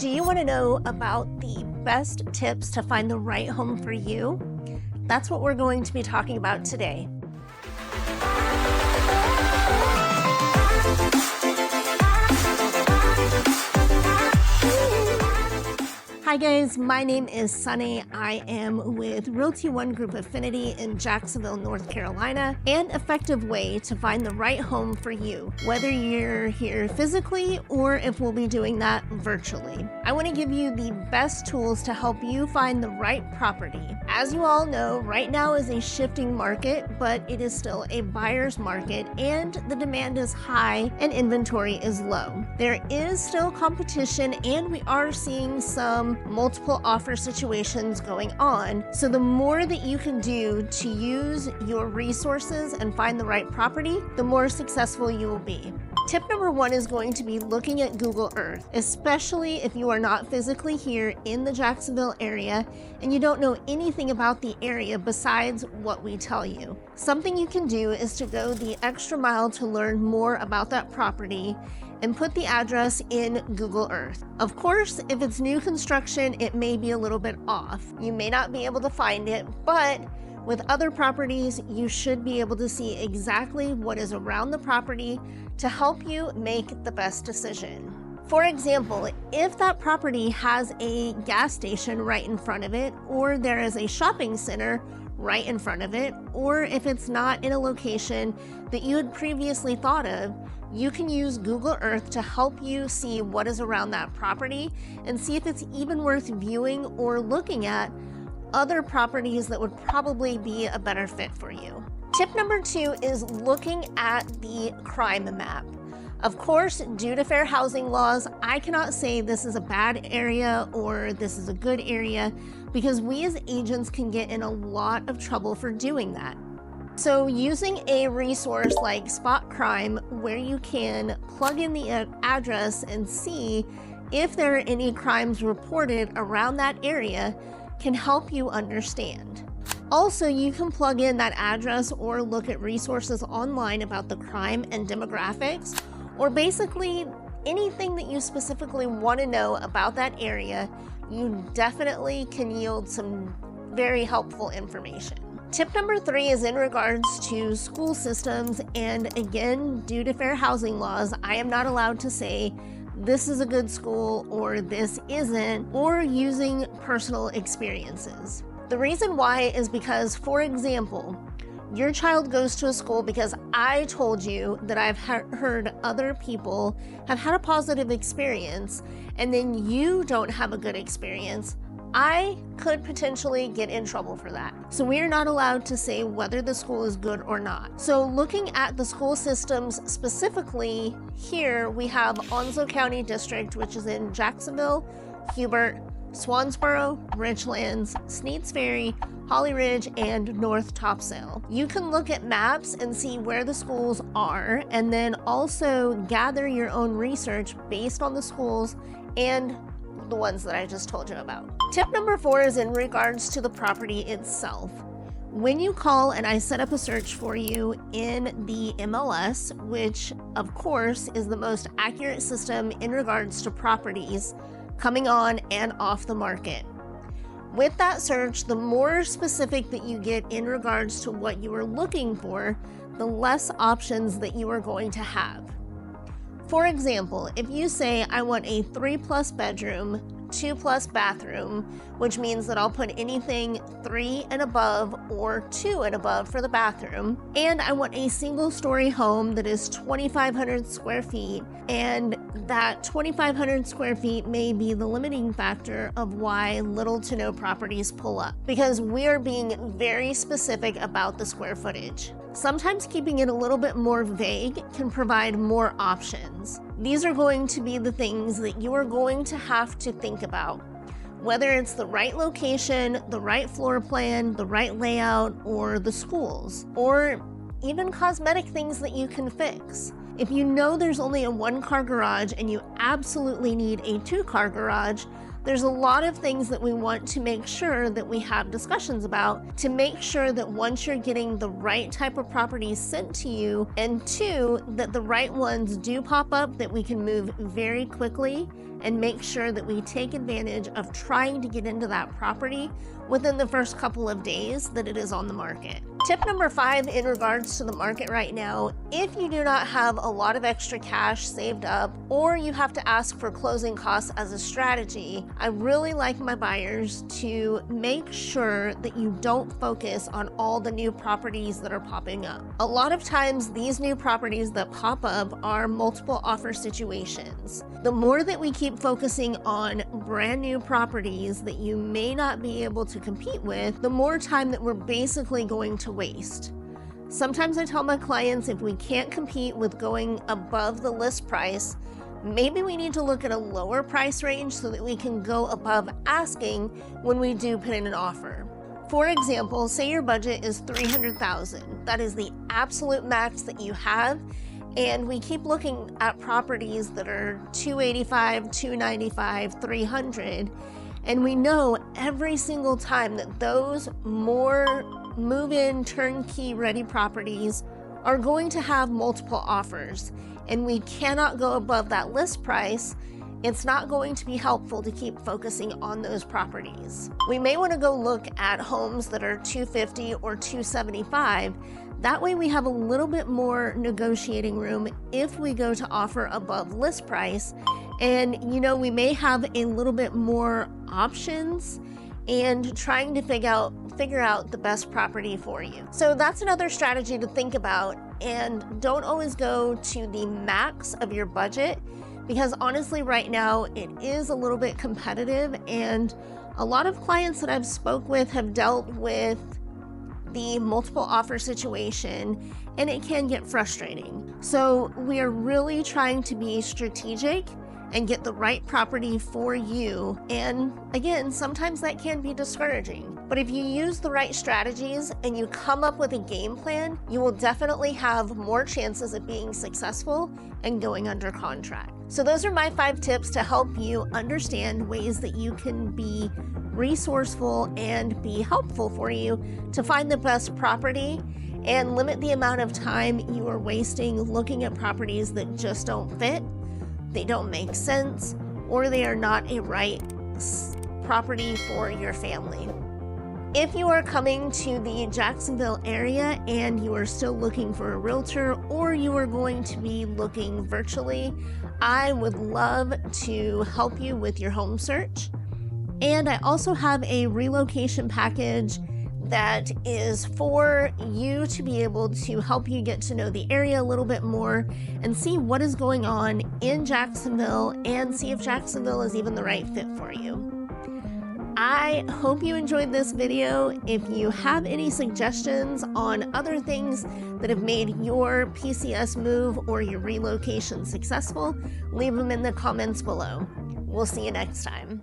Do you want to know about the best tips to find the right home for you? That's what we're going to be talking about today. Hi guys, my name is Sunny. I am with Realty One Group Affinity in Jacksonville, North Carolina, an effective way to find the right home for you, whether you're here physically or if we'll be doing that virtually. I want to give you the best tools to help you find the right property. As you all know, right now is a shifting market, but it is still a buyer's market and the demand is high and inventory is low. There is still competition and we are seeing some multiple offer situations going on. So the more that you can do to use your resources and find the right property, the more successful you will be. Tip number one is going to be looking at Google Earth, especially if you are not physically here in the Jacksonville area and you don't know anything about the area besides what we tell you. Something you can do is to go the extra mile to learn more about that property and put the address in Google Earth. Of course, if it's new construction, it may be a little bit off. You may not be able to find it, but with other properties, you should be able to see exactly what is around the property to help you make the best decision. For example, if that property has a gas station right in front of it, or there is a shopping center right in front of it, or if it's not in a location that you had previously thought of, you can use Google Earth to help you see what is around that property and see if it's even worth viewing or looking at other properties that would probably be a better fit for you. Tip number two is looking at the crime map. Of course, due to fair housing laws, I cannot say this is a bad area or this is a good area because we as agents can get in a lot of trouble for doing that. So using a resource like SpotCrime, where you can plug in the address and see if there are any crimes reported around that area, can help you understand. Also, you can plug in that address or look at resources online about the crime and demographics, or basically anything that you specifically want to know about that area. You definitely can yield some very helpful information. Tip number three is in regards to school systems, and again, due to fair housing laws, I am not allowed to say this is a good school or this isn't, or using personal experiences. The reason why is because, for example, your child goes to a school because I told you that I've heard other people have had a positive experience, and then you don't have a good experience. I could potentially get in trouble for that. So we are not allowed to say whether the school is good or not. So looking at the school systems specifically, here we have Onslow County District, which is in Jacksonville, Hubert, Swansboro, Richlands, Sneads Ferry, Holly Ridge, and North Topsail. You can look at maps and see where the schools are, and then also gather your own research based on the schools and the ones that I just told you about. Tip number four is in regards to the property itself. When you call and I set up a search for you in the MLS, which of course is the most accurate system in regards to properties coming on and off the market. With that search, the more specific that you get in regards to what you are looking for, the less options that you are going to have. For example, if you say I want a 3+ bedroom, 2+ bathroom, which means that I'll put anything 3 and above or 2 and above for the bathroom, and I want a single-story home that is 2,500 square feet, and that 2,500 square feet may be the limiting factor of why little to no properties pull up, because we are being very specific about the square footage. Sometimes keeping it a little bit more vague can provide more options. These are going to be the things that you are going to have to think about. Whether it's the right location, the right floor plan, the right layout, or the schools, or even cosmetic things that you can fix. If you know there's only a 1-car garage and you absolutely need a 2-car garage, there's a lot of things that we want to make sure that we have discussions about to make sure that once you're getting the right type of properties sent to you, and two, that the right ones do pop up that we can move very quickly and make sure that we take advantage of trying to get into that property within the first couple of days that it is on the market. Tip number 5 in regards to the market right now: if you do not have a lot of extra cash saved up, or you have to ask for closing costs as a strategy, I really like my buyers to make sure that you don't focus on all the new properties that are popping up. A lot of times these new properties that pop up are multiple offer situations. The more that we keep focusing on brand new properties that you may not be able to compete with, the more time that we're basically going to waste. Sometimes I tell my clients, if we can't compete with going above the list price, maybe we need to look at a lower price range so that we can go above asking when we do put in an offer. For example, say your budget is $300,000. That is the absolute max that you have, and we keep looking at properties that are $285,000, $295,000, $300,000, and we know every single time that those more move-in, turnkey ready properties are going to have multiple offers, and we cannot go above that list price. It's not going to be helpful to keep focusing on those properties. We may want to go look at homes that are $250,000 or $275,000. That way we have a little bit more negotiating room if we go to offer above list price. And we may have a little bit more options and trying to figure out the best property for you. So that's another strategy to think about. And don't always go to the max of your budget, because honestly right now it is a little bit competitive, and a lot of clients that I've spoke with have dealt with the multiple offer situation, and it can get frustrating. So we are really trying to be strategic and get the right property for you. And again, sometimes that can be discouraging. But if you use the right strategies and you come up with a game plan, you will definitely have more chances of being successful and going under contract. So those are my 5 tips to help you understand ways that you can be resourceful and be helpful for you to find the best property and limit the amount of time you are wasting looking at properties that just don't fit, they don't make sense, or they are not a right property for your family. If you are coming to the Jacksonville area and you are still looking for a realtor, or you are going to be looking virtually, I would love to help you with your home search. And I also have a relocation package that is for you to be able to help you get to know the area a little bit more and see what is going on in Jacksonville and see if Jacksonville is even the right fit for you. I hope you enjoyed this video. If you have any suggestions on other things that have made your PCS move or your relocation successful, leave them in the comments below. We'll see you next time.